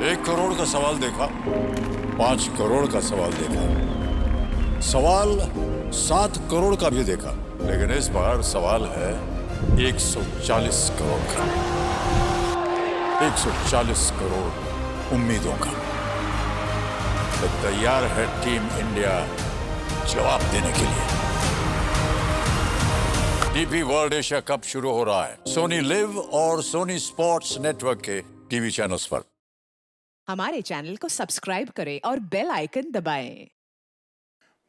1 करोड़ का सवाल देखा, 5 करोड़ का सवाल देखा, सवाल 7 करोड़ का भी देखा, लेकिन इस बार सवाल है 140 करोड़ का। 140 करोड़ उम्मीदों का। तो तैयार है टीम इंडिया जवाब देने के लिए। डीपी वर्ल्ड एशिया कप शुरू हो रहा है सोनी लिव और सोनी स्पोर्ट्स नेटवर्क के टीवी चैनल्स पर। हमारे चैनल को सब्सक्राइब करें और बेल आइकन दबाएं।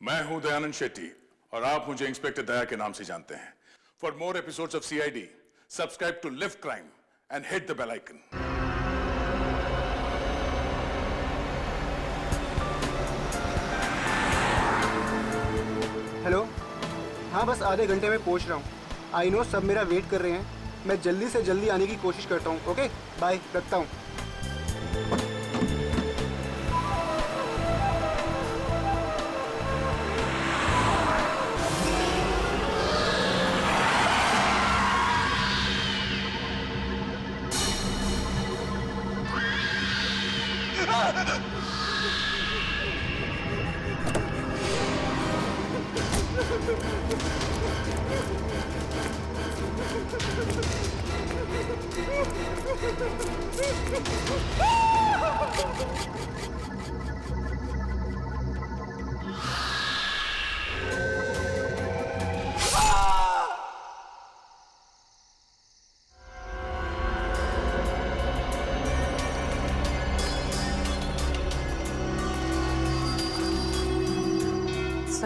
मैं हूं दयानंद शेट्टी और आप मुझे इंस्पेक्टर दया के नाम से जानते हैं। For more episodes of CID, subscribe to live crime and hit the bell icon. Hello, हाँ बस आधे घंटे में पहुंच रहा हूँ। आई नो सब मेरा वेट कर रहे हैं। मैं जल्दी से जल्दी आने की कोशिश करता हूँ। ओके बाय, रखता हूँ।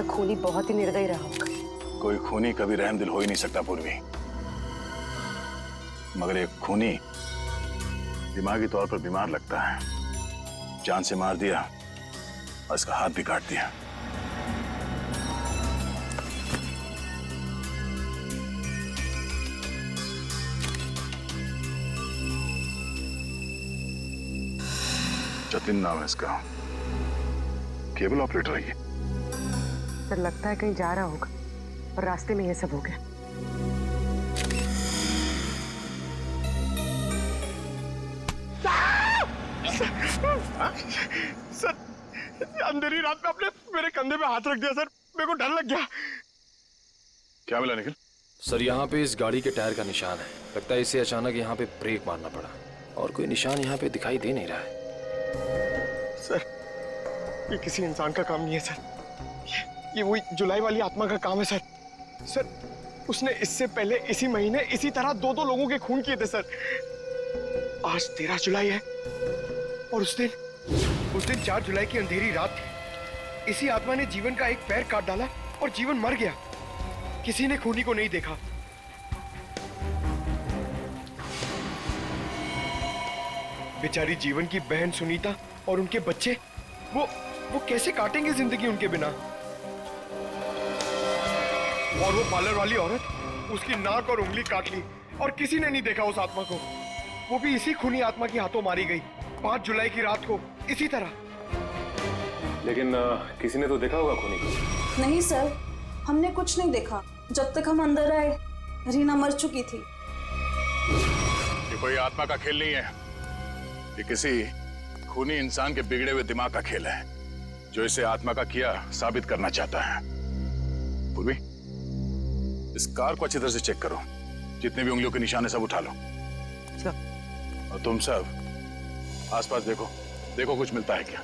खूनी बहुत ही निर्दयी रहा होगा। कोई खूनी कभी रहमदिल हो ही नहीं सकता पूर्वी, मगर एक खूनी दिमागी तौर पर बीमार लगता है। जान से मार दिया और इसका हाथ भी काट दिया। जतिन नाम है इसका, केबल ऑपरेटर है ये। पर लगता है कहीं जा रहा होगा और रास्ते में ये सब हो गया। सर, अंधेरी रात में आपने मेरे कंधे पे हाथ रख दिया सर, मेरे को डर लग गया। क्या मिला निखिल? सर यहाँ पे इस गाड़ी के टायर का निशान है। लगता है इसे अचानक यहाँ पे ब्रेक मारना पड़ा और कोई निशान यहाँ पे दिखाई दे नहीं रहा है। सर ये किसी इंसान का काम नहीं है सर, ये वही जुलाई वाली आत्मा का काम है सर। सर उसने इससे पहले इसी महीने इसी तरह 2-2 लोगों के खून किए थे सर। आज 13 जुलाई है और उस दिन 4 जुलाई की अंधेरी रात थी। इसी आत्मा ने जीवन का एक पैर काट डाला और जीवन मर गया। किसी ने खूनी को नहीं देखा। बेचारी जीवन की बहन सुनीता और उनके बच्चे, वो कैसे काटेंगे जिंदगी उनके बिना। और वो पार्लर वाली औरत, उसकी नाक और उंगली काट ली और किसी ने नहीं देखा उस आत्मा को। वो भी इसी खूनी आत्मा के हाथों मारी गई 5 जुलाई की रात को इसी तरह। लेकिन किसी ने तो देखा होगा खूनी को। नहीं सर, हमने कुछ नहीं देखा। जब तक हम अंदर आए रीना मर चुकी थी। ये कोई आत्मा का खेल नहीं है, ये किसी खूनी इंसान के बिगड़े हुए दिमाग का खेल है जो इसे आत्मा का किया साबित करना चाहता है। पूर्वी, इस कार को अच्छी तरह से चेक करो। जितने भी उंगलियों के निशान है सब उठा लो। और तुम सब आसपास देखो कुछ मिलता है क्या।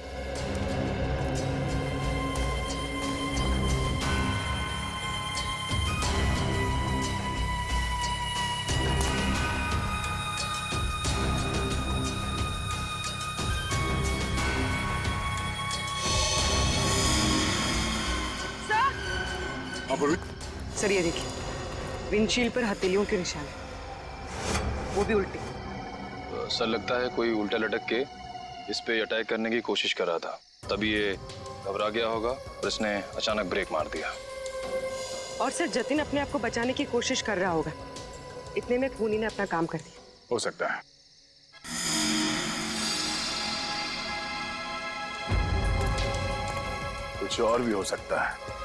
सर ये देखिए, विंडशील्ड पर हथेलियों के निशान है, वो भी उल्टी। सर लगता है कोई उल्टा लटक के इस पे अटैक करने की कोशिश कर रहा था, तभी ये घबरा गया होगा और इसने अचानक ब्रेक मार दिया। और सर जतिन अपने आप को बचाने की कोशिश कर रहा होगा, इतने में खूनी ने अपना काम कर दिया। हो सकता है। कुछ और भी हो सकता है।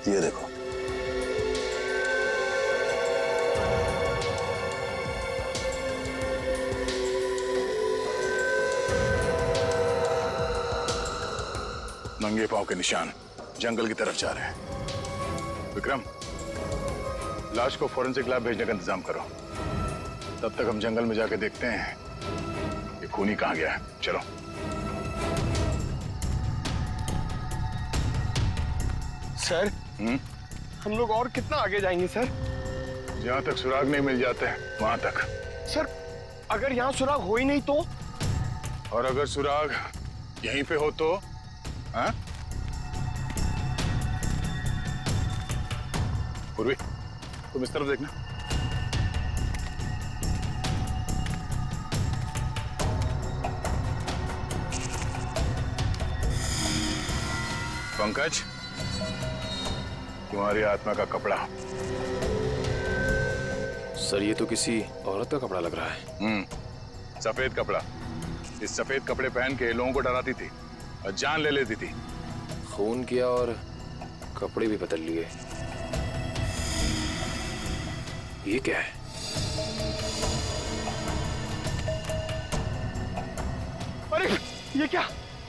ये देखो, नंगे पांव के निशान जंगल की तरफ जा रहे हैं। विक्रम, लाश को फॉरेंसिक लैब भेजने का इंतजाम करो। तब तक हम जंगल में जाके देखते हैं ये खूनी कहाँ गया है। चलो। सर, हम लोग और कितना आगे जाएंगे सर? जहां तक सुराग नहीं मिल जाते वहां तक। सर, अगर यहाँ सुराग हो ही नहीं तो? और अगर सुराग यहीं पे हो तो? हाँ? पूर्वी, तुम इस तरफ देखना। पंकज, तुम्हारी आत्मा का कपड़ा। सर, ये तो किसी औरत का कपड़ा लग रहा है। सफेद कपड़ा। इस सफेद कपड़े पहन के लोगों को डराती थी और जान ले लेती थी। खून किया और कपड़े भी बदल लिए। ये क्या है? अरे ये क्या,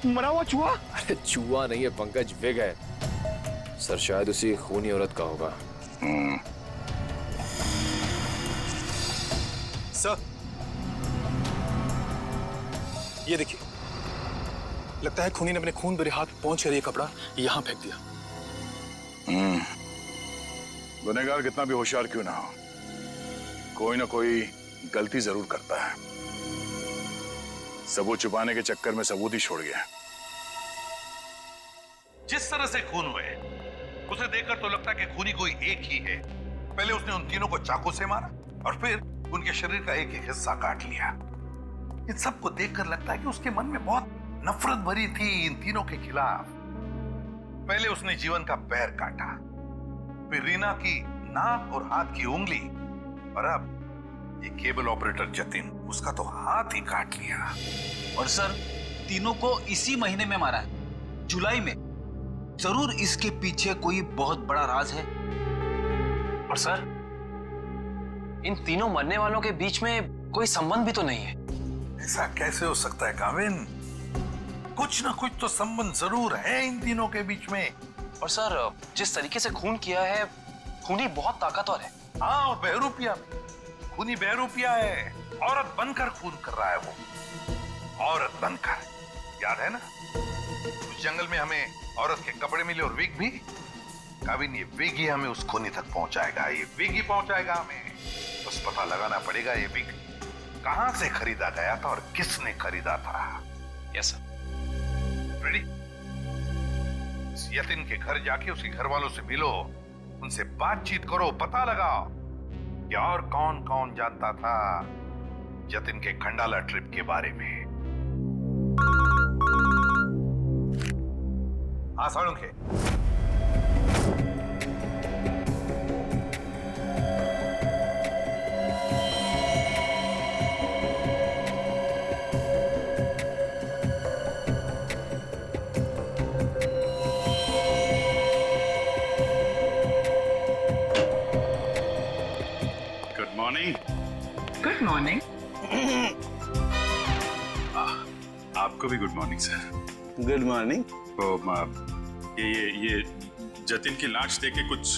मरा हुआ चूहा? अरे चूहा नहीं है पंकज, विग है। सर, शायद उसी खूनी औरत का होगा। सर, ये देखिए, लगता है खूनी ने अपने खून भरे हाथ पहुंच कर ये कपड़ा यहां फेंक दिया। गुनहगार कितना भी होशियार क्यों ना हो, कोई ना कोई गलती जरूर करता है। सबूत छुपाने के चक्कर में सबूत ही छोड़ गया। जिस तरह से खून हुए उसे देखकर तो लगता है कि खूनी कोई एक ही है। पहले उसने उन तीनों को चाकू से मारा और फिर उनके शरीर का एक एक हिस्सा काट लिया। इन सबको देखकर लगता है कि उसके मन में बहुत नफरत भरी थी इन तीनों के खिलाफ। पहले उसने जीवन का पैर काटा, फिर रीना की नाक और हाथ की उंगली, और अब ये केबल ऑपरेटर जतिन, उसका तो हाथ ही काट लिया। और सर, तीनों को इसी महीने में मारा है, जुलाई में। जरूर इसके पीछे कोई बहुत बड़ा राज है। और सर, इन तीनों मरने वालों के बीच में कोई संबंध भी तो नहीं है। ऐसा कैसे हो सकता है काविन? कुछ ना कुछ तो संबंध जरूर है इन तीनों के बीच में। और सर, जिस तरीके से खून किया है, खूनी बहुत ताकतवर है। हाँ, और बहरूपिया में खूनी बहरूपिया है। औरत बनकर खून कर रहा है वो, औरत बनकर। याद है ना, उस जंगल में हमें औरत के कपड़े मिले और विग भी। काविन, ये विग ही हमें उस खूनी तक पहुंचाएगा। ये विग ही पहुंचाएगा हमें। बस पता लगाना पड़ेगा ये विग कहां से खरीदा गया था और किसने खरीदा था। Yes sir. रेडी? यतिन के घर जाके उसके घर वालों से मिलो, उनसे बातचीत करो, पता लगाओ कि और कौन कौन जानता था जतिन के खंडाला ट्रिप के बारे में। हाँ Salunkhe, good morning. Good morning. आपको भी good morning sir. Good morning. तो ये जतिन की लाश देख के कुछ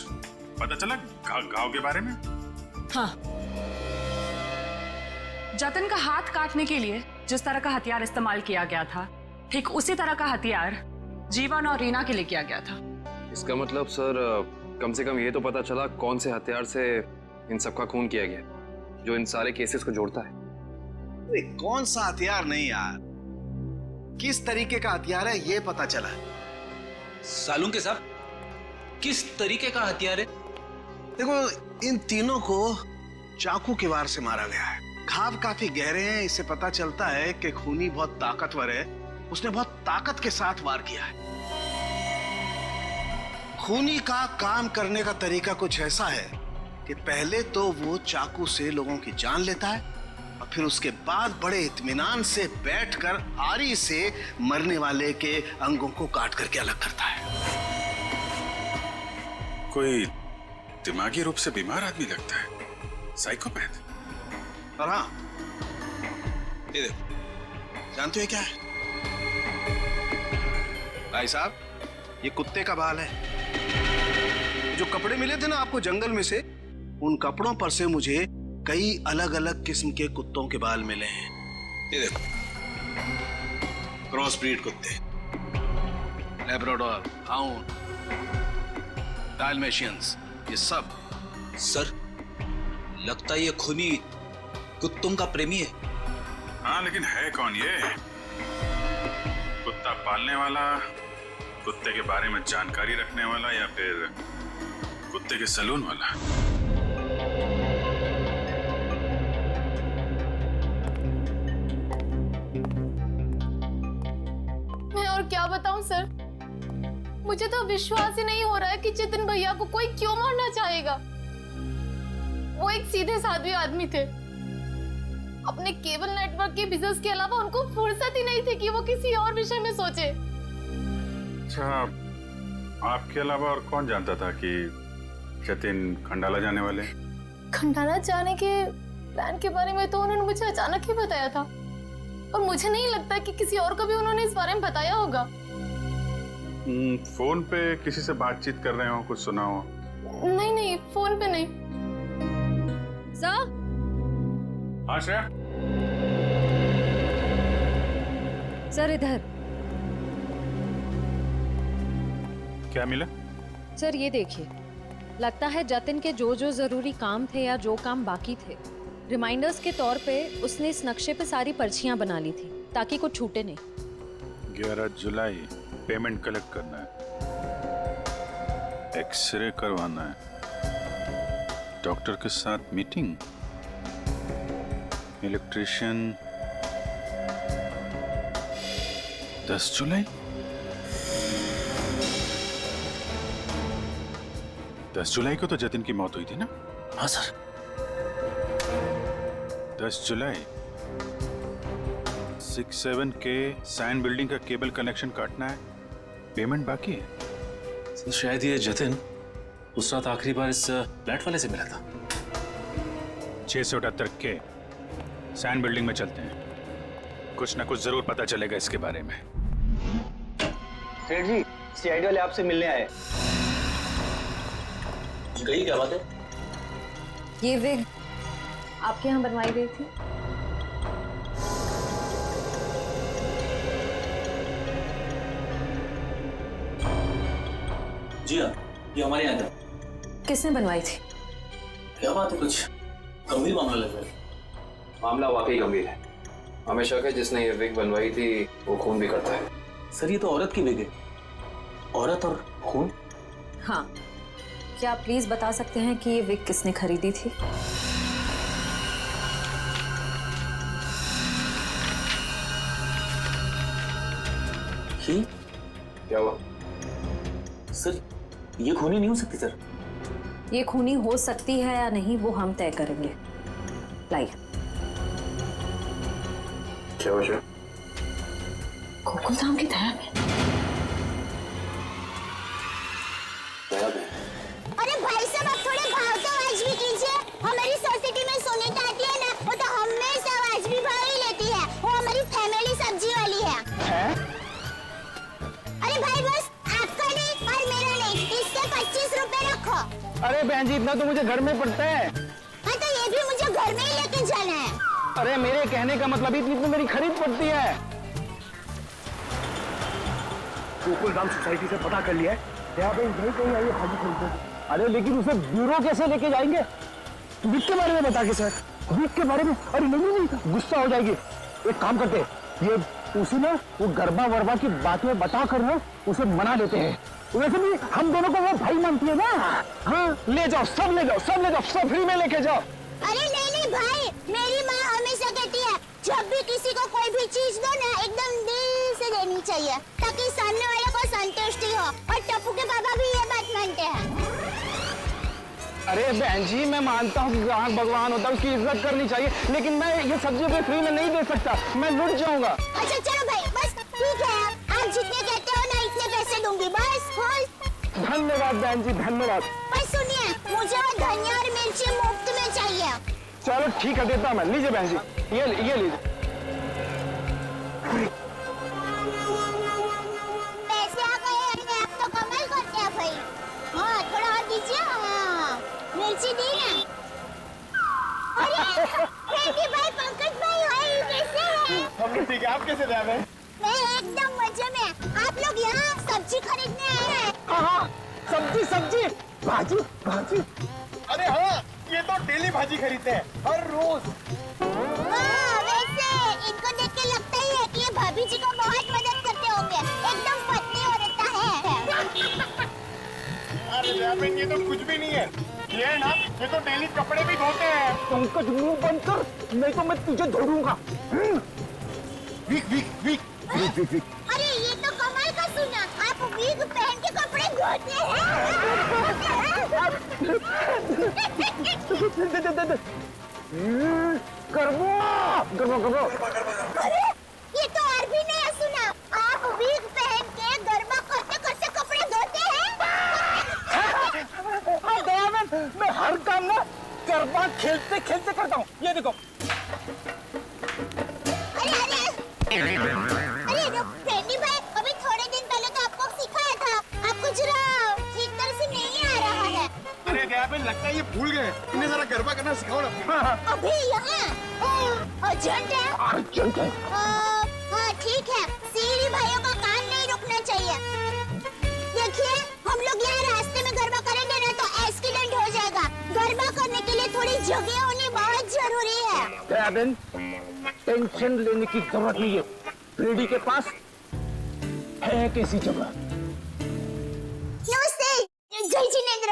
पता चला घाव के बारे में? हाँ, जतिन का हाथ काटने के लिए जिस तरह का हथियार इस्तेमाल किया गया था, ठीक उसी तरह का हथियार जीवन और रीना के लिए किया गया था। इसका मतलब सर, कम से कम ये तो पता चला कौन से हथियार से इन सबका खून किया गया, जो इन सारे केसेस को जोड़ता है। अरे कौन सा हथियार नहीं यार, किस तरीके का हथियार है ये पता चला। सालुंखे साहब, किस तरीके का हथियार है? देखो, इन तीनों को चाकू के वार से मारा गया है। घाव काफी गहरे हैं, इससे पता चलता है कि खूनी बहुत ताकतवर है। उसने बहुत ताकत के साथ वार किया है। खूनी का काम करने का तरीका कुछ ऐसा है कि पहले तो वो चाकू से लोगों की जान लेता है और फिर उसके बाद बड़े इत्मीनान से बैठकर आरी से मरने वाले के अंगों को काट करके अलग करता है। कोई दिमागी रूप से बीमार आदमी लगता है, साइकोपैथ। और हाँ, ये देखो, जानते हो क्या है? भाई साहब, ये कुत्ते का बाल है। जो कपड़े मिले थे ना आपको जंगल में से, उन कपड़ों पर से मुझे कई अलग अलग किस्म के कुत्तों के बाल मिले हैं। ये देखो, क्रॉस ब्रीड कुत्ते, लैब्राडोर, हाउंड, डाल्मेशियंस, ये सब। सर, लगता है ये खूनी कुत्तों का प्रेमी है। हाँ, लेकिन है कौन ये? कुत्ता पालने वाला, कुत्ते के बारे में जानकारी रखने वाला, या फिर कुत्ते के सलून वाला? मैं और क्या बताऊं सर, मुझे तो विश्वास ही नहीं हो रहा है कि जितिन भैया को कोई क्यों मारना चाहेगा। वो एक सीधे साधे आदमी थे। अपने केबल नेटवर्क के बिजनेस के अलावा उनको फुर्सत ही नहीं थी कि वो किसी और विषय में सोचे। अच्छा, आपके अलावा और कौन जानता था कि जतिन खंडाला जाने वाले? खंडाला जाने के प्लान के बारे में तो उन्होंने मुझे अचानक ही बताया था, और मुझे नहीं लगता कि किसी और को भी उन्होंने इस बारे में बताया होगा। फोन पे किसी से बातचीत कर रहे हो, कुछ सुना हो? नहीं नहीं, फोन पे नहीं। हाँ श्रेया। सर इधर। क्या मिला? सर ये देखिए, लगता है जतिन के जो जो जरूरी काम थे या जो काम बाकी थे, रिमाइंडर्स के तौर पे उसने इस नक्शे पे सारी पर्चियां बना ली थी ताकि कुछ छूटे नहीं। 11 जुलाई पेमेंट कलेक्ट करना है, एक्सरे करवाना है, डॉक्टर के साथ मीटिंग, इलेक्ट्रिशियन 10 जुलाई। 10 जुलाई को तो जतिन की मौत हुई थी ना? हाँ सर। 10 जुलाई 67 के साइन बिल्डिंग का केबल कनेक्शन काटना है, पेमेंट बाकी है। सर शायद ये जतिन उस रात आखिरी बार इस फ्लैट वाले से मिला था। 678 के साइन बिल्डिंग में चलते हैं, कुछ ना कुछ जरूर पता चलेगा इसके बारे में। सेठ जी, सीआईडी वाले आपसे मिलने आए। गई क्या बात है? ये विग आपके यहाँ बनवाई गई थी? जी हाँ, ये हमारे यहाँ था। किसने बनवाई थी? क्या बात है, कुछ गंभीर मामला लग रहा है। मामला वाकई गंभीर है। हमें शक है जिसने ये विग बनवाई थी वो खून भी करता है। सर ये तो औरत की विग है। औरत और खून? हाँ, क्या आप प्लीज बता सकते हैं कि ये विग किसने खरीदी थी? ही? क्या हुआ? सर ये खूनी नहीं हो सकती सर। ये खूनी हो सकती है या नहीं वो हम तय करेंगे। लाइए। क्या वजह? गोकुल धाम की दया में। अरे भाई साहब, आप थोड़े भाव तो आज भी कीजिए। हमारी सोसाइटी में सुनीता आती है ना, वो तो हमेशा आज भी भाव ही लेती है। वो हमारी फैमिली सब्जी वाली है? अरे भाई बस आपका नहीं और मेरा नहीं, इससे 25 रुपए रखो। अरे बहन जी, इतना तो मुझे घर में पड़ता है। हाँ तो ये भी मुझे घर में ही लेके जाना है। अरे मेरे कहने का मतलब इतनी तो मेरी खरीद पड़ती है। गोकुल धाम सोसाइटी से पता कर लिया है, यहाँ पे नहीं कहीं आई है भाजी खरीदने। अरे लेकिन उसे ब्यूरो कैसे लेके जाएंगे? विक के बारे में बता के सर, विक के बारे में। अरे नहीं, गुस्सा हो जाएगी। एक काम करते हैं, ये उसे ना वो गरबा वरबा की बातें बता कर ना उसे मना लेते हैं। वैसे भी हम दोनों को वो भाई मानती है ना। हाँ, ले जाओ, सब ले जाओ, सब ले जाओ, सब फ्री में लेके जाओ। अरे नहीं भाई, मेरी माँ हमेशा कहती है जब भी किसी को कोई भी चीज दो ना एकदम दिल से देनी चाहिए ताकि सामने वाले को संतुष्टि हो, और टप्पू के पापा भी ये बात मानते हैं। अरे बहन जी, मैं मानता हूँ कि ग्राहक भगवान होता है, उसकी इज्जत करनी चाहिए, लेकिन मैं ये सब्जी पे फ्री में नहीं दे सकता, मैं लुट जाऊंगा। अच्छा चलो भाई, बस ठीक है, आप जितने कहते हो ना इतने पैसे दूंगी, बस खुश। धन्यवाद बहन जी, धन्यवाद। पर सुनिए, मुझे वो धनिया और मिर्ची मुफ्त में चाहिए। चलो ठीक है, देता मैं। लीजिए बहन जी, ये लीजिए। पैसे पर्ची दी ना। अरे फ्रेंडी भाई, पंकज भाई, हाय, कैसे हैं? हम भी ठीक है, आप कैसे रह रहे हैं? मैं एकदम मजे में। आप लोग यहाँ सब्जी खरीदने आए हैं? हाँ, सब्जी सब्जी, भाजी भाजी। अरे हाँ, ये तो डेली भाजी खरीदते हैं, हर रोज। हाँ, वैसे इनको देख के लगता ही है कि ये भाभी जी को बहुत मदद करते होंगे। एकदम पत्नी औरत है। अरे यार, ये तो कुछ भी नहीं है। ये है ना, ये तो डेली कपड़े भी धोते हैं। पंकज मुंह बंद कर, नहीं तो मैं तुझे धोऊंगा। वीक वीक वीक वीक वीक वीक। अरे ये तो कमाल का सुना, आप विग पहन के कपड़े धोते हैं। अरे ये तो और भी नया सुना, आप विग पहन के गरबा करते करते कपड़े धोते हैं। मैं हर काम ना गरबा खेलते खेलते करता हूँ। ये देखो। अरे फ्रेंडी भाई, अभी थोड़े दिन पहले तो आपको सिखाया था, आपको जरा ठीक तरह से नहीं आ रहा है। अरे दयाबेन, लगता है ये भूल गए। इन्हें जरा गरबा करना सिखाओ ना। अभी यहाँ अर्जेंट है। अर्जेंट है। हाँ ठीक है, सीरी भाइयों का काम नहीं रुकना चाहिए। देखिए, हम लोग यहाँ रास्ते में गरबा करेंगे ना तो एक्सीडेंट हो जाएगा। गरबा करने के लिए थोड़ी जगह होनी बहुत जरूरी है। दयाबेन, टेंशन लेने की जरूरत नहीं है। फ्रेडी के पास है कैसी जगह। नमस्ते, जय जिनेंद्र।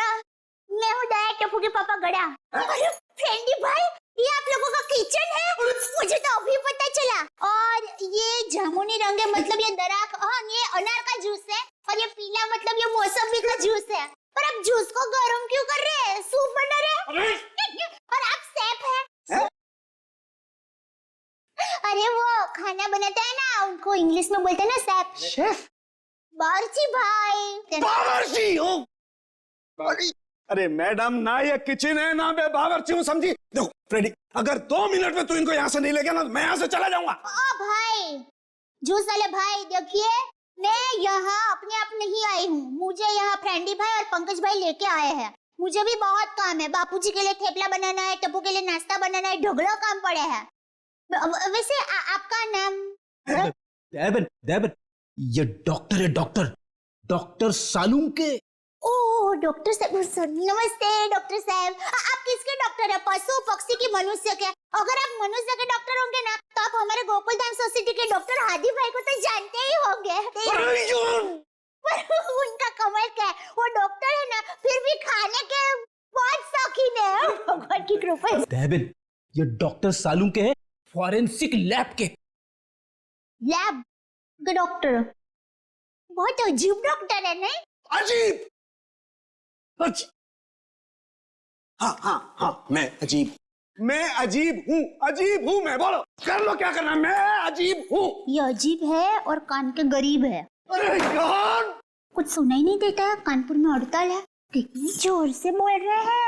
मैं हूँ दया टप्पू के पापा गड़ा। अरे फ्रेंडी भाई, ये आप लोगों का किचन है? मुझे तो अभी पता चला। और ये जामुनी रंग है, मतलब ये दराक, हाँ ये अनार का जूस है। और ये पीला मतलब ये मौसमी का जूस है। पर आप जूस को गर्म क्यों कर रहे हैं? सूप बना रहे हैं? और आप शेफ हैं? अरे वो खाना बनाता है ना, उनको इंग्लिश में बोलते हैं ना शेफ। शेफ? बावर्ची भाई। बावर्ची हो? अरे मैडम, ना ये किचन है ना मैं बावर्ची हूँ, समझी? देखो फ्रेडी, अगर 2 मिनट में तू इनको यहाँ से नहीं ले गया ना, मैं यहाँ से चला जाऊंगा। ओ भाई, जूस वाले भाई, देखिए मैं यहाँ अपने आप नहीं आई हूँ। मुझे यहाँ फ्रेंडी भाई और पंकज भाई लेके आए हैं। मुझे भी बहुत काम है। बापूजी के लिए थेपला बनाना है, टप्पू के लिए नाश्ता बनाना है, ढगला काम पड़े हैं। वैसे आपका नाम? दयाबेन, ये डॉक्टर है, डॉक्टर सालुंके। ओह डॉक्टर साहब, नमस्ते डॉक्टर साहब। आप किसके डॉक्टर है? पशु, पक्षी की, मनुष्य के? अगर आप मनुष्य के डॉक्टर होंगे ना तो आप हमारे गोकुलधाम सोसाइटी के डॉक्टर हादी भाई को तो जानते ही होंगे। उनका कमाल क्या है, वो डॉक्टर है ना, फिर भी खाने के बहुत शौकीन है। भगवान की कृपा है। दयाबेन, ये डॉक्टर सालुंके है, फॉरेंसिक लैब के। लैब के डॉक्टर? बहुत अजीब डॉक्टर है नहीं? अजीब? हाँ, मैं अजीब हूँ। मैं, बोलो कर लो क्या करना, मैं अजीब हूँ। ये अजीब है और कान के गरीब है। अरे यार, कुछ सुनाई नहीं देता है, कानपुर में हड़ताल है। कितनी जोर से बोल रहे हैं।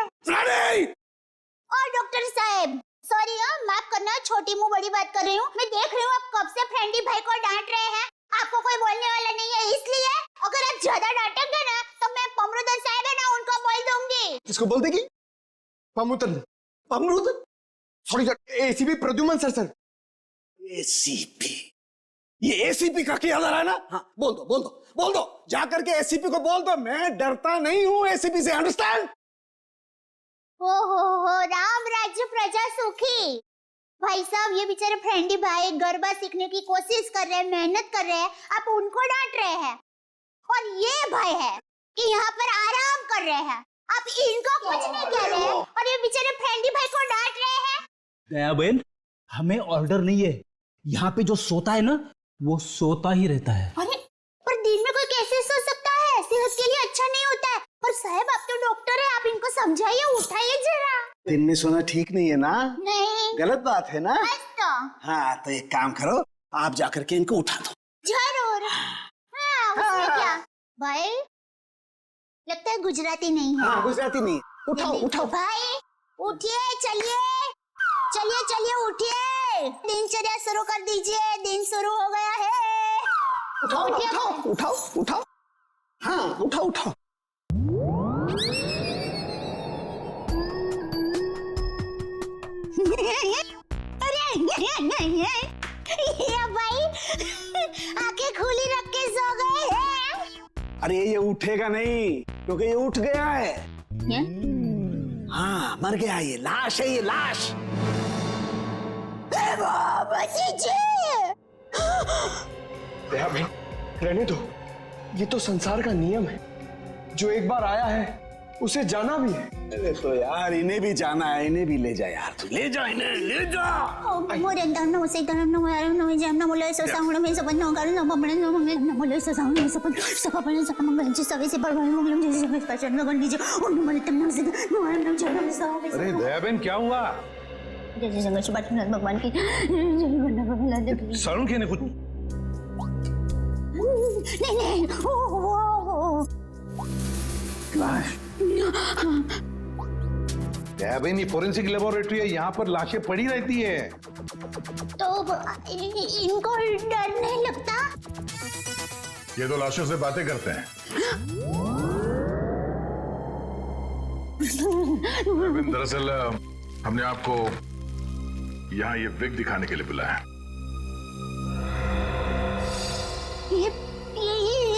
और डॉक्टर साहब, सॉरी माफ करना, छोटी मुंह बड़ी बात कर रही हूँ। मैं देख रही हूँ आप कब से फ्रेंडी भाई को डांट रहे हैं। आपको कोई बोलने वाला नहीं है, इसलिए अगर आप ज्यादा डांटेंगे ना तो मैं पमरुदन साहब है ना, उनको बोल दूंगी। किसको बोल देगी? पमरुदन? Sorry sir, ACP Pradyuman sir. ACP? ये एसीपी का क्या है ना? हाँ, बोल दो, जाकर के एसीपी को बोल दो, मैं डरता नहीं हूँ एसीपी से, अंडरस्टैंड? हो राम राज्य प्रजा सुखी। भाई साहब, ये बेचारे फ्रेंडी भाई गरबा सीखने की कोशिश कर रहे हैं, मेहनत कर रहे हैं, आप उनको डांट रहे हैं। और ये भाई है कि यहाँ पर आराम कर रहे हैं, आप इनको कुछ नहीं कह रहे हैं और ये बेचारे फ्रेंडी भाई को डांट रहे हैं। दयाबेन, हमें ऑर्डर नहीं है। यहाँ पे जो सोता है ना, वो सोता ही रहता है। अरे पर दिन में कोई कैसे सो सकता है? सेहत के लिए अच्छा नहीं होता है। पर साहब, आप तो डॉक्टर है, आप इनको समझाइए, उठाइए जरा। दिन में सोना ठीक नहीं है ना? नहीं, गलत बात है ना? तो हाँ, तो एक काम करो, आप जाकर के इनको उठा दो। जरूर। हाँ, उसमें क्या भाई? लगता है गुजराती नहीं है। हाँ, गुजराती नहीं। उठाओ भाई, उठिए, चलिए उठिए, दिनचर्या शुरू कर दीजिए, दिन शुरू हो गया है। उठाओ। हाँ, उठाओ। ये भाई आंखें खुली रख के सो गए हैं। अरे ये उठेगा नहीं क्योंकि ये उठ गया है। हाँ मर गया, ये लाश है, ये लाश। रहने दो, ये तो संसार का नियम है। जो एक बार आया है उसे जाना भी है। अरे तो यार इन्हें भी जाना है, इन्हें भी ले जा यार, तू ले जा इन्हें, ले जा। मोरे दम न उसे दम न यार न जम न मोले सो साउंड में सब न कर न बमण न मंगे न मोले सो साउंड में सब बने सब मंगल जी सवे से पर मंगल जी से स्पेशल न गंडी जी उन मोले तम न से न आर न जम न सब। अरे दयाबेन क्या हुआ? जैसे संघर्ष बात भगवान की सारुण के ने कुछ नहीं वो लाश। दयाबेन ये फोरेंसिक लेबोरेटरी है, यहाँ पर लाशें पड़ी रहती है। तो इनको डर नहीं लगता? ये तो लाशों से बातें करते हैं। दरअसल हमने आपको यहाँ ये विग दिखाने के लिए बुलाया। ये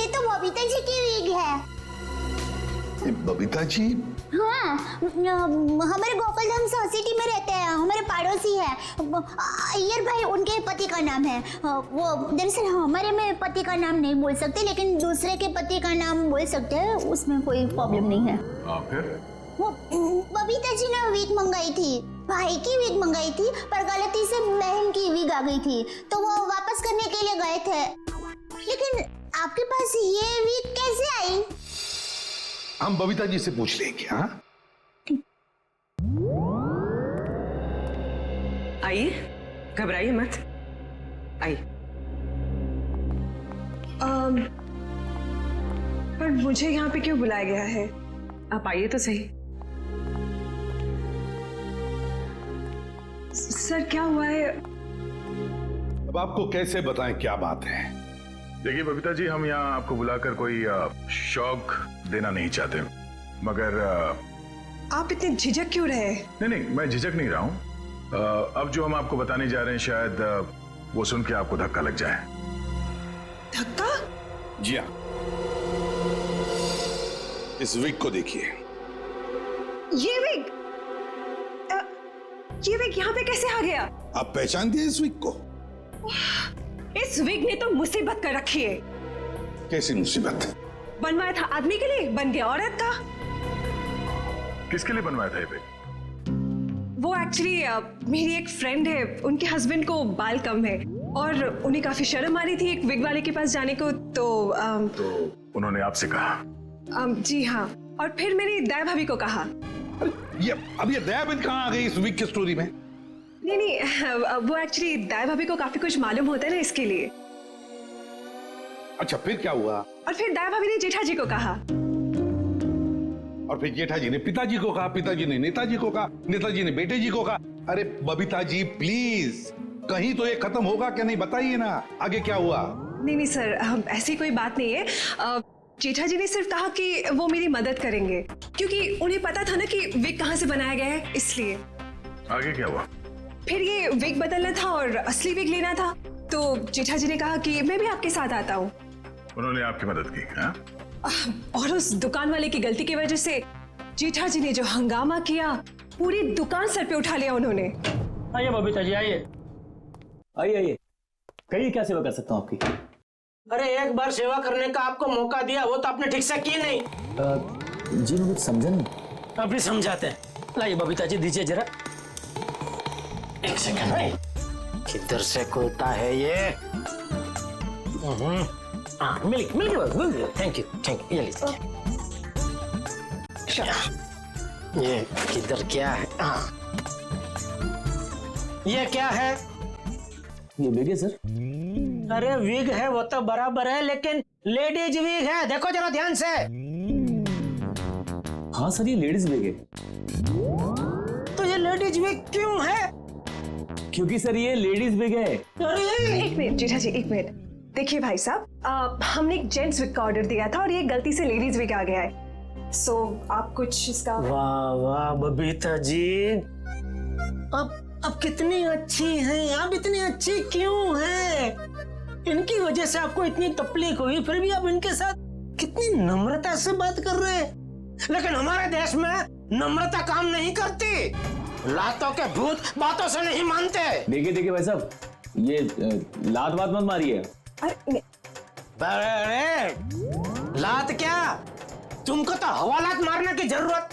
तो बबीता जी की विग है। ये बबीता जी? हाँ, हमारे गोकुलधाम सोसाइटी में रहते हैं, हमारे पड़ोसी है। अय्यर भाई उनके पति का नाम है। वो दरअसल हमारे में पति का नाम नहीं बोल सकते, लेकिन दूसरे के पति का नाम बोल सकते हैं, उसमें कोई प्रॉब्लम नहीं है। फिर वो बबीता जी ने विग मंगाई थी, भाई की विग मंगाई थी, पर गलती से बहन की विग आ गई थी, तो वो वापस करने के लिए गए थे। लेकिन आपके पास ये विग कैसे आई? हम बबीता जी से पूछ लेंगे। हाँ आइए, घबराइए मत, आइए। पर मुझे यहाँ पे क्यों बुलाया गया है? आप आइए तो सही। सर क्या हुआ है? अब आपको कैसे बताएं क्या बात है? देखिए बबीता जी, हम यहाँ आपको बुलाकर कोई शौक देना नहीं चाहते, मगर आप इतने झिझक क्यों रहे? नहीं, मैं झिझक नहीं रहा हूँ। अब जो हम आपको बताने जा रहे हैं, शायद वो सुन के आपको धक्का लग जाए। धक्का? जी हाँ, इस विग को देखिए। ये विग यहाँ पे कैसे आ गया? आप पहचान दिए इस विग को? इस विग ने तो मुसीबत कर रखी है। कैसी मुसीबत? बनवाया था आदमी के लिए, बन गया औरत का। किसके लिए बनवाया था ये विग? वो एक्चुअली मेरी एक फ्रेंड है, उनके हस्बैंड को बाल कम है और उन्हें काफी शर्म आ रही थी एक विग वाले के पास जाने को, तो उन्होंने आपसे कहा? जी हाँ, और फिर मेरी दया भाभी को कहा। अब ये दयाबेन कहाँ आ गई इस विग की स्टोरी में? नहीं, वो एक्चुअली दया भाभी को काफी कुछ मालूम होता है ना, इसके लिए। अच्छा, फिर क्या हुआ? और फिर दया भाभी ने जेठा जी को कहा, और फिर जेठा जी ने पिताजी को कहा, पिताजी ने नेताजी को कहा, नेताजी ने बेटे जी को कहा। अरे बबीता जी प्लीज, कहीं तो ये खत्म होगा क्या नहीं, बताइए ना आगे क्या हुआ? नहीं सर, ऐसी कोई बात नहीं है। जेठा जी ने सिर्फ कहा कि वो मेरी मदद करेंगे, क्योंकि उन्हें पता था ना कि विग कहाँ से बनाया गया है, इसलिए। आगे क्या हुआ? फिर ये विग बदलना था और असली विग लेना था, तो जेठा जी ने कहा कि मैं भी आपके साथ आता हूँ। उन्होंने आपकी मदद की? हाँ? और उस दुकान वाले की गलती की वजह से जेठा जी ने जो हंगामा किया, पूरी दुकान सर पे उठा लिया उन्होंने। आइए बबीता जी, आइए आइए, कहिए क्या सेवा कर सकता हूँ आपकी? अरे एक बार सेवा करने का आपको मौका दिया, वो तो आपने ठीक से की नहीं। जी मैं कुछ समझा नहीं। अभी समझाते हैं। लाइए बबीता जी, दीजिए जरा। एक सेकंड भाई, किधर से खुलता है ये? मिल गया। थैंक यू, ये लीजिए। ये किधर क्या है? ये क्या है? ये विग है सर। अरे विग है वो तो बराबर है, लेकिन लेडीज विग है, देखो जरा ध्यान से। हाँ सर, ये लेडीज विग है। तो ये लेडीज विग क्यों है? क्योंकि सर ये लेडीज विग है। एक मिनट जेठा जी, एक मिनट। देखिए भाई साहब, हमने एक जेंट्स विग का ऑर्डर दिया था और ये गलती से लेडीज विग आ गया है, सो आप कुछ इसका। वाह वाह बबीता जी, अब अब कितनी अच्छी हैं, आप इतनी अच्छी क्यों हैं? इनकी वजह से आपको इतनी तकलीफ हुई, फिर भी आप इनके साथ कितनी नम्रता से बात कर रहे हैं। लेकिन हमारे देश में नम्रता काम नहीं करती। लातों के भूत बातों से नहीं मानते। देखिए भाई साहब, ये लात बात मत मारिए। अरे लात क्या, तुमको तो हवालात मारने की जरूरत,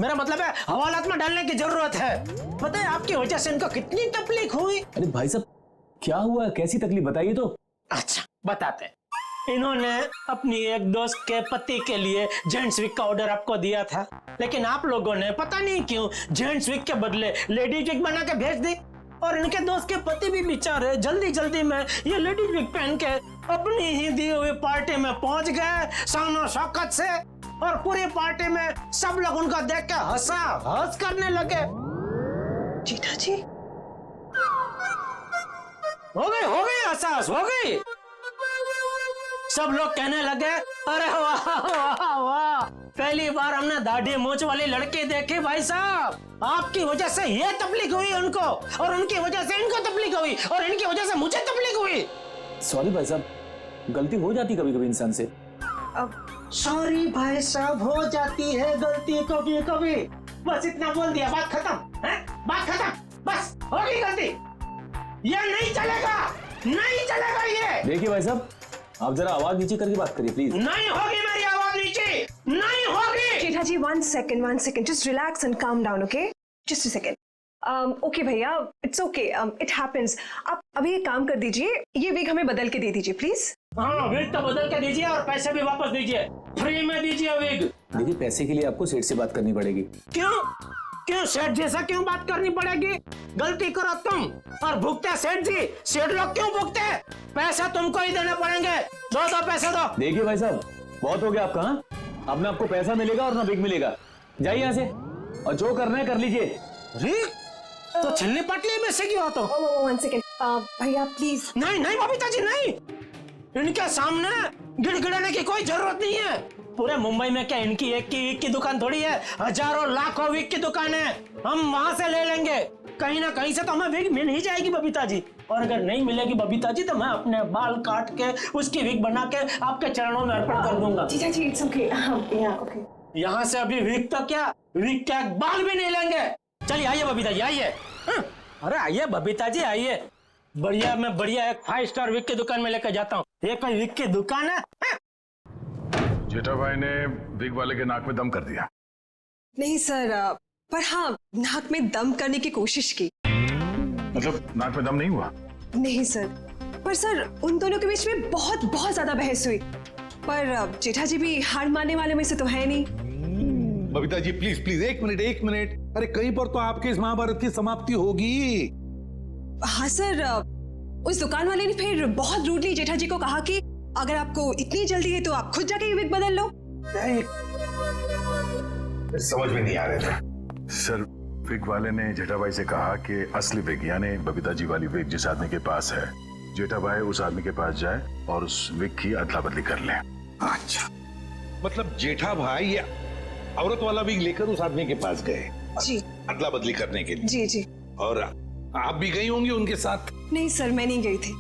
मेरा मतलब है हवालात में डालने की जरूरत है। पता है आपकी वजह से इनको कितनी तकलीफ हुई। अरे भाई साहब क्या हुआ, कैसी तकलीफ बताइए तो। अच्छा बताते हैं। इन्होंने अपनी एक दोस्त के पति के लिए जेंट्स विग का ऑर्डर आपको दिया था, लेकिन आप लोगों ने पता नहीं क्यों जेंट्स विग के बदले लेडीज विग बना के भेज दी। और इनके दोस्त के पति भी बेचारे जल्दी जल्दी में ये लेडीज विग पहन के अपनी ही दी हुई पार्टी में पहुंच गए शानो शौकत से, और पूरी पार्टी में सब लोग उनको देख के हंस करने लगे। जेठा जी हो गई एहसास हो गई। सब लोग कहने लगे अरे वाह वाह वाह, पहली बार हमने दाढ़ी मूंछ वाली लड़की देखी भाई साहब। आपकी वजह से ये तकलीफ हुई उनको, और उनकी वजह से इनको तकलीफ हुई, और इनकी वजह से मुझे तकलीफ हुई। सॉरी भाई साहब, गलती हो जाती कभी कभी इंसान से। अब सॉरी भाई साहब, हो जाती है गलती कभी कभी, बस इतना बोल दिया, बात खत्म है, बात खत्म, बस हो गई गलती। ये नहीं चलेगा, नहीं चलेगा ये। देखिए भाई साहब, आप जरा आवाज नीचे करके बात करिए प्लीज। नहीं होगी मेरी आवाज नीचे, नहीं होगी। जेठा जी one second, just relax and calm down, okay? Just a second. Okay भैया, it's okay, it happens. आप अभी एक काम कर दीजिए, ये विग हमें बदल के दे दीजिए प्लीज। हाँ विग तो बदल के दीजिए, और पैसे भी वापस दीजिए, फ्री में दीजिए विग। देखिए पैसे के लिए आपको सेठ से बात करनी पड़ेगी। क्यों सेठ जैसा क्यों बात करनी पड़ेगी? गलती करो तुम और भुगते सेठ जी। सेठ लोग क्यों भुगते? पैसा तुमको ही देने पड़ेंगे, दो पैसे दो। देखिए भाई साहब, बहुत हो गया आपका। अब ना आपको पैसा मिलेगा और ना विग मिलेगा, जाइए यहाँ से, और जो करना है कर लीजिए। तो छिलनी पटली में से क्यों तो? One second, भैया प्लीज। नहीं बबीता जी नहीं, इनके सामने गिड़गिड़ाने की कोई जरूरत नहीं है। पूरे मुंबई में क्या इनकी एक की विग की दुकान थोड़ी है, हजारों लाखों विग की दुकान है। हम वहां से ले लेंगे, कहीं ना कहीं से तो हमें विग मिल ही जाएगी बबीता जी। और अगर नहीं मिलेगी बबीता जी तो मैं अपने बाल काट के उसकी विग बना के आपके चरणों में अर्पण कर दूंगा। जीजा जी इट्स ओके, ओके। यहाँ से अभी विग तो क्या, विग क्या बाल भी नहीं लेंगे। चलिए आइए बबीता जी आइए। अरे आइए बबीता जी आइए, बढ़िया मैं बढ़िया एक 5 स्टार विग की दुकान में लेकर जाता हूँ। ये कोई विग की दुकान है? जेठा भाई ने विग वाले के नाक में दम कर दिया। नहीं सर, पर हाँ नाक में दम करने की कोशिश की। मतलब नाक में दम नहीं हुआ? नहीं सर, पर सर उन दोनों के बीच में बहुत बहुत ज्यादा बहस हुई, पर जेठा जी भी हार मानने वाले में से तो है नहीं। बबीता जी प्लीज प्लीज एक मिनट, अरे कहीं पर तो आपके इस महाभारत की समाप्ति होगी। हाँ सर, उस दुकान वाले ने फिर बहुत रूडली जेठा जी को कहा कि अगर आपको इतनी जल्दी है तो आप खुद जाके विग बदल लो। समझ में नहीं आ रहा था सर। विग वाले ने जेठा भाई से कहा कि असली विग यानी बबीता जी वाली विग जिस आदमी के पास है, जेठा भाई उस आदमी के पास जाए और उस विग की अदला बदली कर ले। अच्छा, मतलब जेठा भाई ये औरत वाला विग लेकर उस आदमी के पास गए जी, अदला बदली करने के लिए। जी। और आप भी गई होंगी उनके साथ? नहीं सर, मैं नहीं गई थी।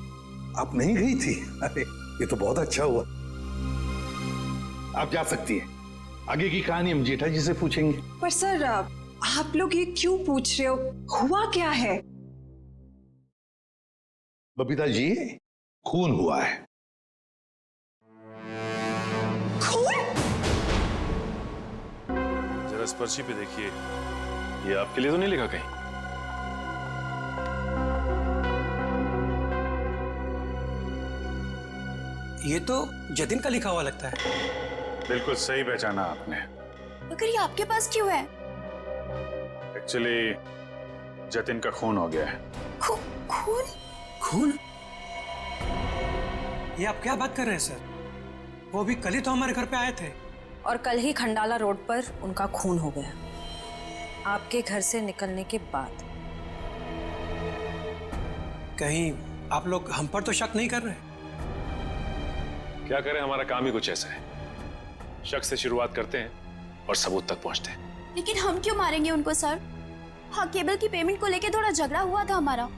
आप नहीं गई थी? अरे ये तो बहुत अच्छा हुआ। आप जा सकती हैं, आगे की कहानी हम जेठा जी से पूछेंगे। पर सर आप लोग ये क्यों पूछ रहे हो, हुआ क्या है? बबीता जी खून हुआ है। खून? जरा इस पर्ची पे देखिए, ये आपके लिए तो नहीं लिखा कहीं? ये तो जतिन का लिखा हुआ लगता है। बिल्कुल सही पहचाना आपने। मगर ये आपके पास क्यों है? एक्चुअली जतिन का खून हो गया है। खून? खून? ये आप क्या बात कर रहे हैं सर? वो भी कल ही तो हमारे घर पे आए थे। और कल ही खंडाला रोड पर उनका खून हो गया, आपके घर से निकलने के बाद। कहीं आप लोग हम पर तो शक नहीं कर रहे? क्या करें, हमारा काम ही कुछ ऐसा है, शक से शुरुआत करते हैं और सबूत तक पहुंचते हैं। लेकिन हम क्यों मारेंगे उनको सर? हाँ, केबल की पेमेंट को लेके थोड़ा झगड़ा हुआ था हमारा,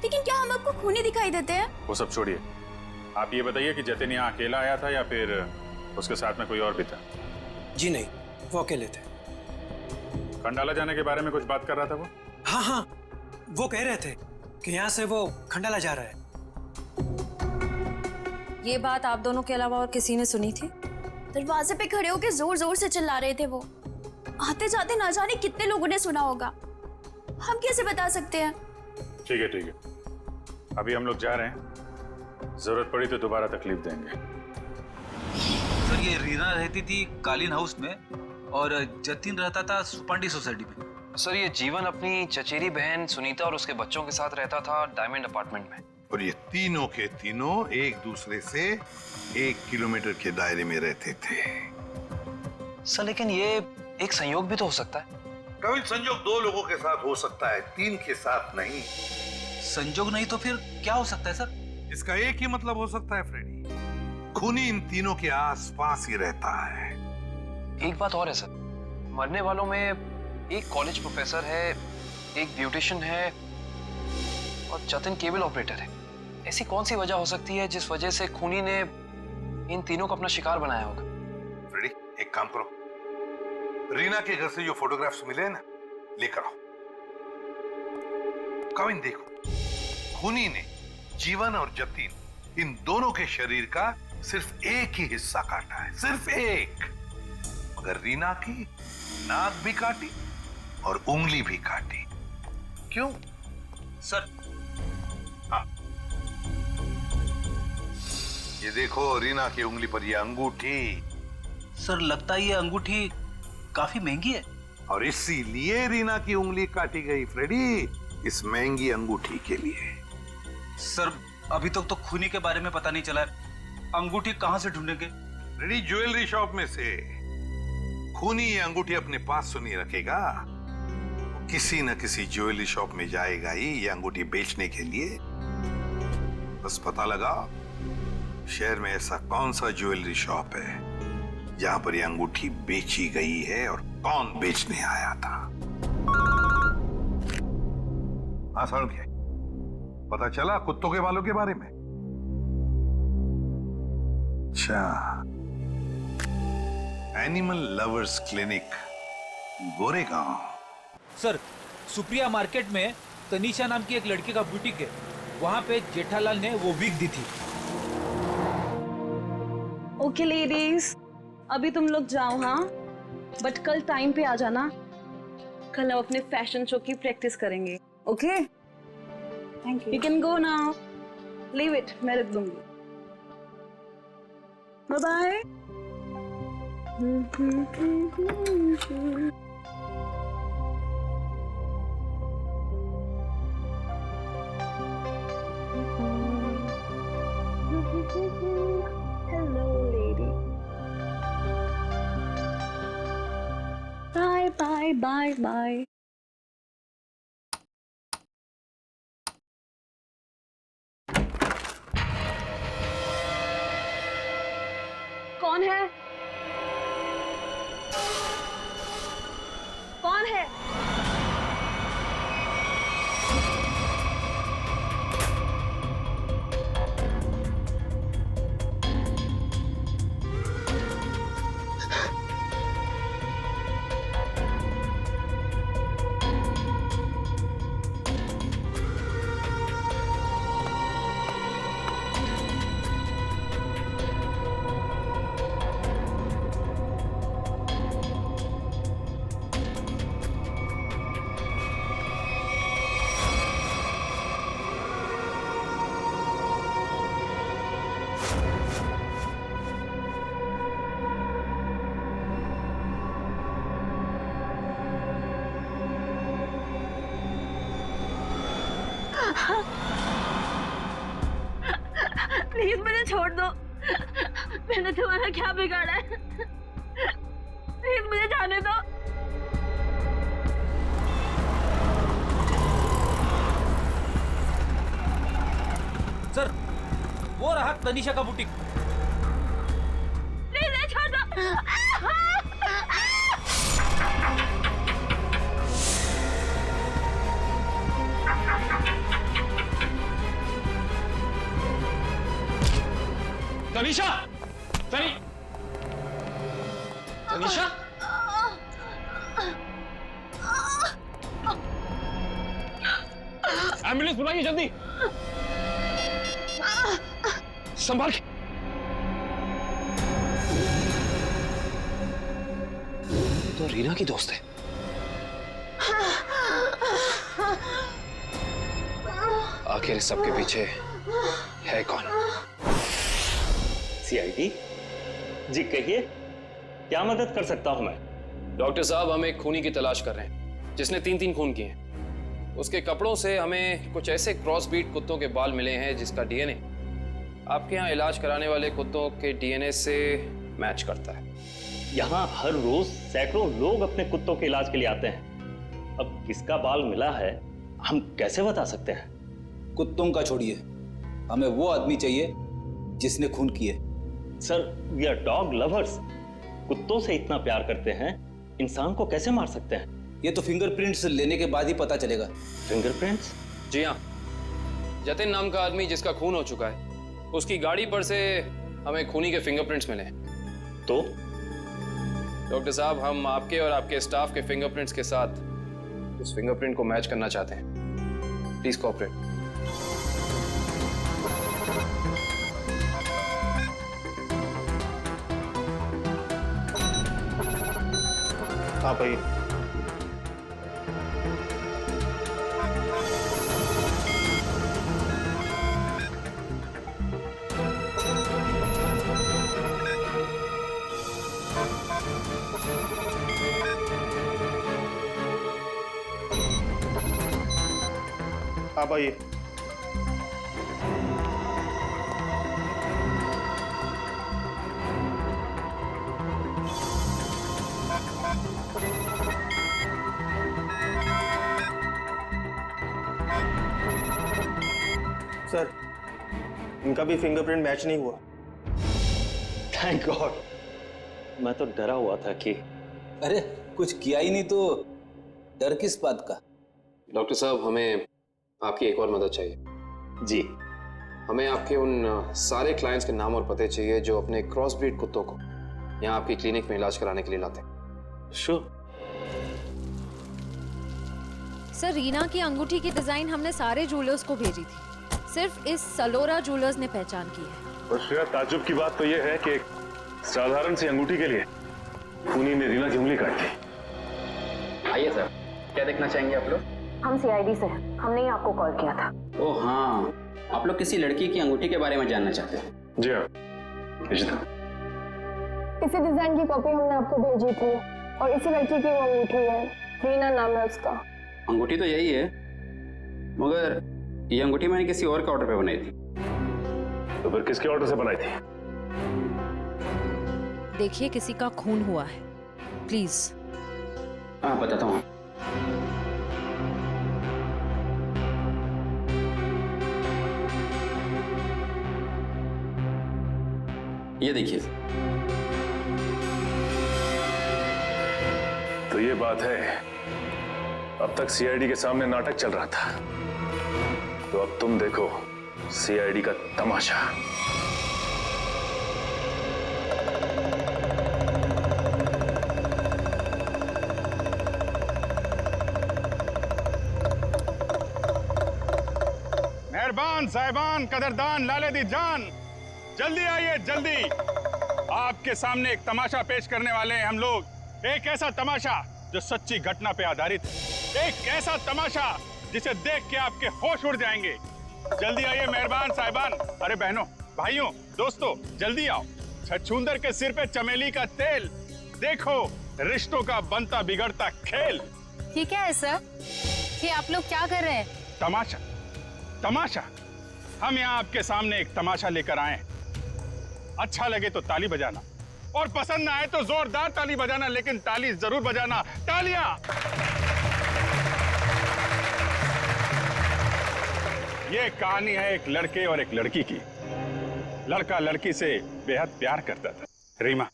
लेकिन क्या हम आपको खूनी दिखाई देते हैं? वो सब छोड़िए, आप ये बताइए कि जतिन यहाँ अकेला आया था या फिर उसके साथ में कोई और भी था? जी नहीं, वो अकेले थे। खंडाला जाने के बारे में कुछ बात कर रहा था वो? हाँ हाँ, वो कह रहे थे कि यहाँ से वो खंडाला जा रहा है। ये बात आप दोनों के अलावा और किसी ने सुनी थी? दरवाजे पे खड़े होकर जोर जोर से चिल्ला रहे थे वो। आते जाते ना जाने कितने लोगों ने सुना होगा, हम कैसे बता सकते हैं? ठीक है ठीक है, अभी हम लोग जा रहे हैं, जरूरत पड़ी तो दोबारा तकलीफ देंगे। सर ये रीना रहती थी कालीन हाउस में और जतिन रहता था सुपांडी सोसाइटी में। सर ये जीवन अपनी चचेरी बहन सुनीता और उसके बच्चों के साथ रहता था डायमंड अपार्टमेंट में। और ये तीनों के तीनों एक दूसरे से 1 किलोमीटर के दायरे में रहते थे। सर लेकिन ये एक संयोग भी तो हो सकता है। कभी संयोग 2 लोगों के साथ हो सकता है, 3 के साथ नहीं। संयोग नहीं तो फिर क्या हो सकता है सर? इसका एक ही मतलब हो सकता है फ्रेडी, खूनी इन तीनों के आसपास ही रहता है। एक बात और है सर, मरने वालों में एक कॉलेज प्रोफेसर है, एक ब्यूटिशियन है और जतिन केबल ऑपरेटर है। ऐसी कौन सी वजह हो सकती है जिस वजह से खूनी ने इन तीनों को अपना शिकार बनाया होगा? फ्रेडी एक काम करो, रीना के घर से जो फोटोग्राफ्स मिले हैं ना, लेकर आओ। कविन देखो, खूनी ने जीवन और जतिन इन दोनों के शरीर का सिर्फ एक ही हिस्सा काटा है, सिर्फ एक। मगर रीना की नाक भी काटी और उंगली भी काटी। क्यों सर? हाँ, ये देखो रीना की उंगली पर ये अंगूठी। सर लगता है ये अंगूठी काफी महंगी है। और इसीलिए रीना की उंगली काटी गई फ्रेडी, इस महंगी अंगूठी के लिए। सर अभी तक तो खूनी के बारे में पता नहीं चला है, अंगूठी कहां से ढूंढेंगे? फ्रेडी ज्वेलरी शॉप में से। खूनी ये अंगूठी अपने पास तो नहीं रखेगा, किसी न किसी ज्वेलरी शॉप में जाएगा ही ये अंगूठी बेचने के लिए। बस पता लगा शहर में ऐसा कौन सा ज्वेलरी शॉप है जहां पर ये अंगूठी बेची गई है और कौन बेचने आया था। हाँ समझ गया, पता चला कुत्तों के बालों के बारे में। अच्छा, animal lovers clinic, Goregaon. Sir Supriya market में तनीषा नाम की एक लड़की का बुटीक है, वहां पे जेठालाल ने वो विग दी थी। ओके लेडीज, अभी तुम लोग जाओ हाँ, बट कल टाइम पे आ जाना। कल हम अपने फैशन शो की प्रैक्टिस करेंगे। Okay thank you can go now, leave it, मैं रख दूंगी। Bye bye. Hello lady, bye bye bye bye. कौन है? कौन है? प्लीज मुझे छोड़ दो, मैंने तुम्हारा क्या बिगाड़ा है? प्लीज मुझे जाने दो। सर वो रहा तनीषा का बुटीक। प्लीज छोड़ दो। तनीषा, तनीषा, एम्बुलेंस बुलाइए जल्दी। संभाल के। तो रीना की दोस्त है। आखिर सबके पीछे है कौन? सीआईडी जी, कहिए क्या मदद कर सकता हूं मैं? डॉक्टर साहब, हम एक खूनी की तलाश कर रहे हैं जिसने 3 खून किए हैं। उसके कपड़ों से हमें कुछ ऐसे क्रॉस ब्रीड कुत्तों के बाल मिले हैं जिसका डीएनए आपके यहाँ इलाज कराने वाले कुत्तों के डीएनए से मैच करता है। यहाँ हर रोज सैकड़ों लोग अपने कुत्तों के इलाज के लिए आते हैं। अब किसका बाल मिला है हम कैसे बता सकते हैं? कुत्तों का छोड़िए, हमें वो आदमी चाहिए जिसने खून किए। Sir, we are dog lovers. कुत्तों से इतना प्यार करते हैं, इंसान को कैसे मार सकते हैं? ये तो फिंगरप्रिंट्स लेने के बाद ही पता चलेगा। फिंगरप्रिंट्स? जी हाँ, जतिन नाम का आदमी जिसका खून हो चुका है, उसकी गाड़ी पर से हमें खूनी के फिंगरप्रिंट्स मिले। तो डॉक्टर साहब, हम आपके और आपके स्टाफ के फिंगरप्रिंट्स के साथ उस फिंगरप्रिंट को मैच करना चाहते हैं। Please cooperate. आप आइए। आप आइए। सर, इनका भी फिंगरप्रिंट मैच नहीं हुआ। थैंक गॉड, मैं तो डरा हुआ था कि अरे कुछ किया ही नहीं तो डर किस बात का? डॉक्टर साहब, हमें आपकी एक और मदद चाहिए। जी। हमें आपके उन सारे क्लाइंट्स के नाम और पते चाहिए जो अपने क्रॉस ब्रीड कुत्तों को यहाँ आपकी क्लिनिक में इलाज कराने के लिए लाते हैं। श्योर। सर, रीना की अंगूठी की डिजाइन हमने सारे जूलर्स को भेजी थी, सिर्फ इस सलोरा जूलर्स ने पहचान की है। और श्रेया, ताज्जुब की बात तो यह है कि एक साधारण सी अंगूठी के लिए खूनी ने रीना की उंगली काट दी। आइए सर, क्या देखना चाहेंगे आप लोग? हम सीआईडी से हैं, हमने ही आपको कॉल किया था। ओह हाँ, आप लोग किसी लड़की की अंगूठी के बारे में जानना चाहते हैं? जी हाँ, इसी डिजाइन की कॉपी हमने आपको भेजी थी और इसी लड़की की वो अंगूठी है, रीना नाम है उसका। अंगूठी तो यही है, मगर ये अंगूठी मैंने किसी और के ऑर्डर पे बनाई थी। तो फिर किसके ऑर्डर से बनाई थी? देखिए, किसी का खून हुआ है, प्लीज। हाँ, बताता हूँ। ये देखिए। तो ये बात है, अब तक सीआईडी के सामने नाटक चल रहा था, तो अब तुम देखो सीआईडी का तमाशा। मेहरबान साहिबान, कदरदान, लाले दी जान, जल्दी आइए जल्दी। आपके सामने एक तमाशा पेश करने वाले हैं हम लोग। एक ऐसा तमाशा जो सच्ची घटना पे आधारित है, एक ऐसा तमाशा जिसे देख के आपके होश उड़ जाएंगे। जल्दी आइए मेहरबान साहिबान। अरे बहनों, भाइयों, दोस्तों, जल्दी आओ। छछूंदर के सिर पे चमेली का तेल, देखो रिश्तों का बनता बिगड़ता खेल। ये क्या है सर? ये आप लोग क्या कर रहे हैं? तमाशा, तमाशा। हम यहाँ आपके सामने एक तमाशा लेकर आए। अच्छा लगे तो ताली बजाना, और पसंद ना आए तो जोरदार ताली बजाना, लेकिन ताली जरूर बजाना। तालियां। ये कहानी है एक लड़के और एक लड़की की। लड़का लड़की से बेहद प्यार करता था। रीमा,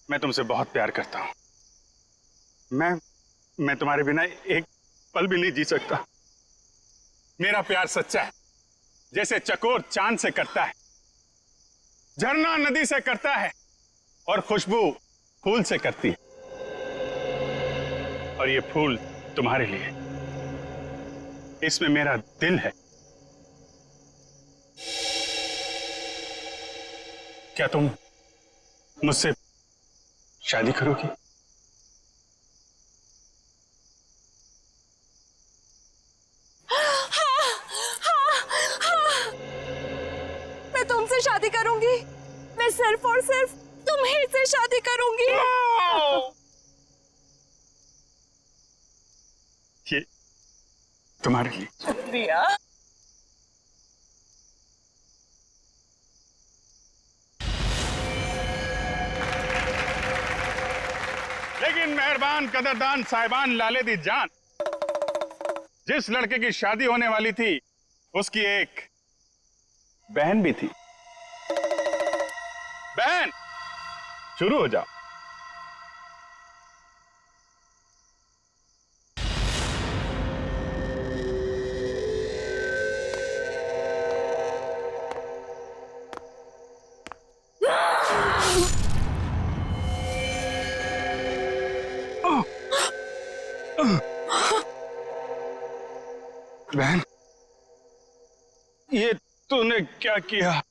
मैं तुमसे बहुत प्यार करता हूं। मैं तुम्हारे बिना एक पल भी नहीं जी सकता। मेरा प्यार सच्चा है, जैसे चकोर चांद से करता है, झरना नदी से करता है और खुशबू फूल से करती है। और ये फूल तुम्हारे लिए, इसमें मेरा दिल है। क्या तुम मुझसे शादी करोगी? मैं तुमसे शादी करूंगी। मैं सिर्फ और सिर्फ तुम्हीं से शादी करूंगी। ये तुम्हारे लिए। शुक्रिया। लेकिन मेहरबान कदरदान साहिबान लाले दी जान, जिस लड़के की शादी होने वाली थी उसकी एक बहन भी थी। बहन, शुरू हो जाओ। बहन, ये तूने क्या किया?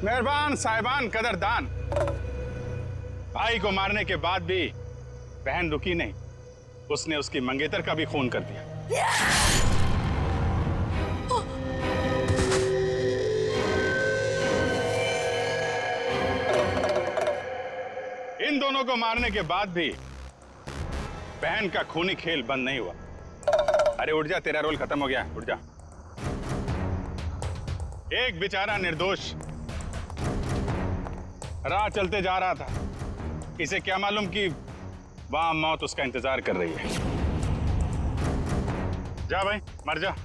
मेहरबान साहिबान कदरदान, भाई को मारने के बाद भी बहन रुकी नहीं, उसने उसकी मंगेतर का भी खून कर दिया। इन दोनों को मारने के बाद भी बहन का खूनी खेल बंद नहीं हुआ। अरे उठ जा, तेरा रोल खत्म हो गया, उठ जा। एक बेचारा निर्दोष राह चलते जा रहा था, इसे क्या मालूम कि वहां मौत उसका इंतजार कर रही है। जा भाई, मर जा।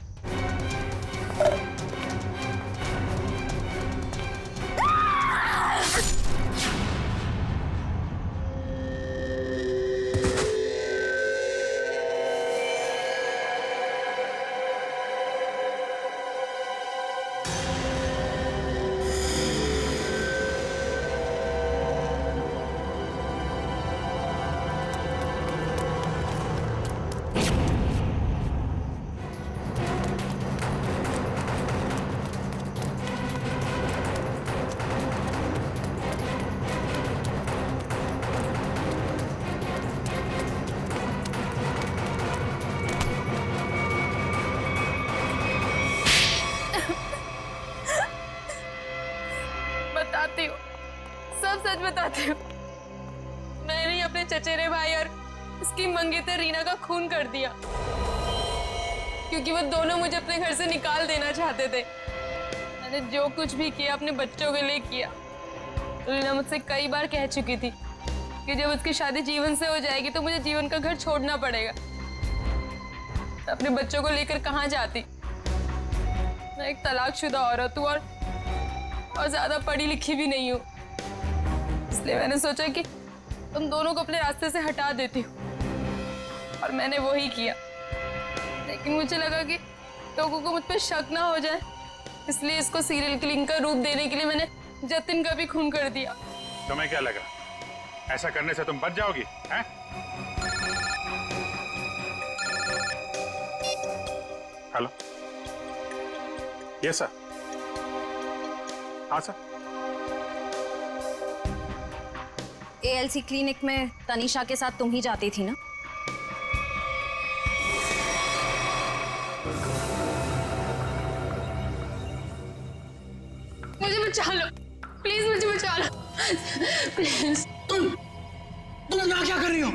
बताती हूँ, सब सच बताती हूँ। मैंने ही अपने चचेरे भाई और उसकी मंगेतर रीना का खून कर दिया, क्योंकि वो दोनों मुझे अपने घर से निकाल देना चाहते थे। मैंने जो कुछ भी किया अपने बच्चों के लिए किया। रीना मुझसे कई बार कह चुकी थी कि जब उसकी शादी जीवन से हो जाएगी तो मुझे जीवन का घर छोड़ना पड़ेगा। मैं अपने बच्चों को लेकर कहाँ जाती? मैं एक तलाकशुदा औरत हूँ और ज्यादा पढ़ी लिखी भी नहीं हूँ, इसलिए मैंने सोचा कि तुम दोनों को अपने रास्ते से हटा देती हूँ, और मैंने वही किया। लेकिन मुझे लगा कि लोगों को मुझ पर शक ना हो जाए, इसलिए इसको सीरियल किलिंग का रूप देने के लिए मैंने जतिन का भी खून कर दिया। तुम्हें क्या लगा ऐसा करने से तुम बच जाओगी, हैं? Hello, yes sir. हाँ सर। ALC क्लिनिक में तनीषा के साथ तुम ही जाती थी ना? मुझे बचा लो, प्लीज मुझे बचा लो, प्लीज। तुम यहाँ क्या कर रही हो?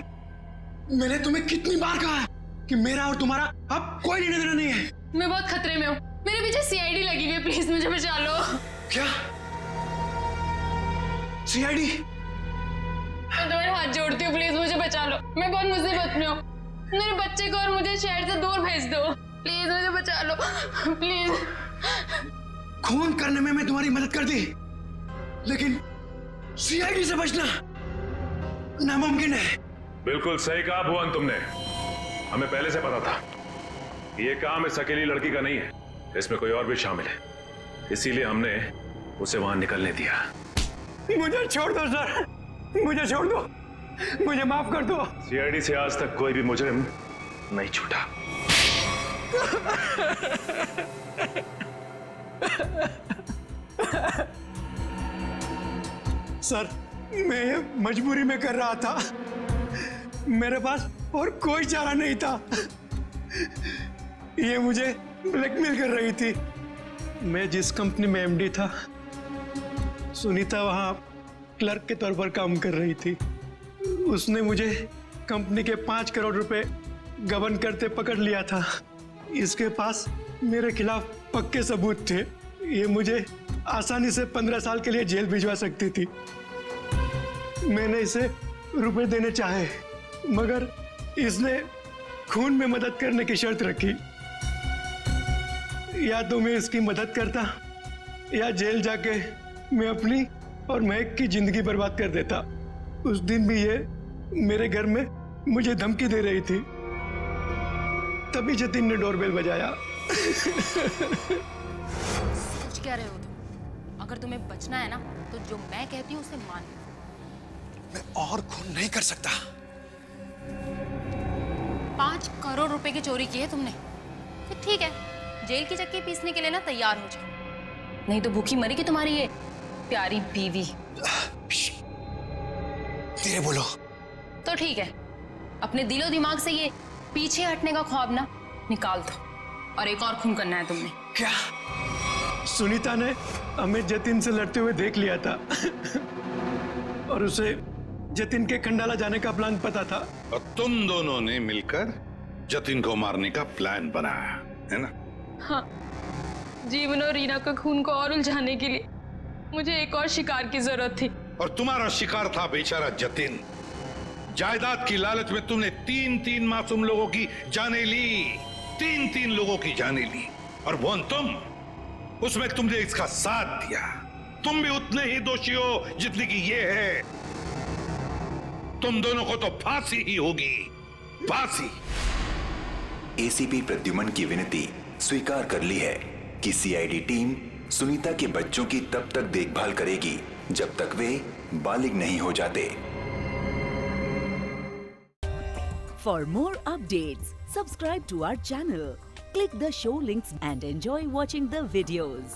मैंने तुम्हें कितनी बार कहा है कि मेरा और तुम्हारा अब कोई लेना देना नहीं है। मैं बहुत खतरे में हूँ, मेरे पीछे CID लगी हुई है, प्लीज मुझे बचा लो। क्या? CID? मैं तुम्हारे हाथ जोड़ती हूँ, प्लीज मुझे बचा लो। मैं बहुत मुसीबत में हूँ, मेरे बच्चे को और मुझे शहर से दूर भेज दो, प्लीज मुझे बचा लो, प्लीज। खून करने में मैं तुम्हारी मदद कर दी, लेकिन CID से बचना नामुमकिन है। बिल्कुल सही कहा भुवन तुमने। हमें पहले से पता था ये काम इस अकेली लड़की का नहीं है, इसमें कोई और भी शामिल है, इसीलिए हमने उसे वहां निकलने दिया। मुझे छोड़ दो सर, मुझे छोड़ दो, मुझे माफ कर दो। सीआईडी से आज तक कोई भी मुजरिम नहीं छूटा। सर, मैं मजबूरी में कर रहा था, मेरे पास और कोई चारा नहीं था। ये मुझे ब्लैकमेल कर रही थी। मैं जिस कंपनी में एमडी था, सुनीता वहां क्लर्क के तौर पर काम कर रही थी। उसने मुझे कंपनी के 5 करोड़ रुपए गबन करते पकड़ लिया था। इसके पास मेरे खिलाफ पक्के सबूत थे। ये मुझे आसानी से 15 साल के लिए जेल भिजवा सकती थी। मैंने इसे रुपए देने चाहे, मगर इसने खून में मदद करने की शर्त रखी। या तो मैं इसकी मदद करता या जेल जाके मैं अपनी और महक की जिंदगी बर्बाद कर देता। उस दिन भी ये मेरे घर में मुझे धमकी दे रही थी। तभी जतिन ने डोरबेल बजाया। सोच क्या रहे हो तुम? अगर तुम्हें बचना है ना तो जो मैं कहती हूँ उसे मान लो। मैं और खून नहीं कर सकता। 5 करोड़ रुपए की चोरी की है तुमने, तो ठीक है, जेल की चक्की पीसने के लिए ना तैयार हो जाओ, नहीं तो भूखी मरेगी तुम्हारी ये प्यारी बीवी। धीरे बोलो। तो ठीक है, अपने दिलो दिमाग से ये पीछे हटने का ख्वाब ना निकाल दो, और एक और खून करना है तुमने। क्या? सुनीता ने हमें जतिन से लड़ते हुए देख लिया था और उसे जतिन के खंडाला जाने का प्लान पता था। और तुम दोनों ने मिलकर जतिन को मारने का प्लान बनाया है ना? हाँ, जीवन और रीना का खून को और उलझाने के लिए मुझे एक और शिकार की जरूरत थी। और तुम्हारा शिकार था बेचारा जतिन। जायदाद की लालच में तुमने 3 मासूम लोगों की जानें ली, 3 लोगों की जानें ली। और वो तुम, उसमें तुमने इसका साथ दिया। तुम भी उतने ही दोषी हो जितनी की ये है। तुम दोनों को तो फांसी ही होगी, फांसी। एसीपी प्रद्युमन की विनती स्वीकार कर ली है कि सीआईडी टीम सुनीता के बच्चों की तब तक देखभाल करेगी जब तक वे बालिग नहीं हो जाते। For more updates, subscribe to our channel, click the show links and enjoy watching the videos.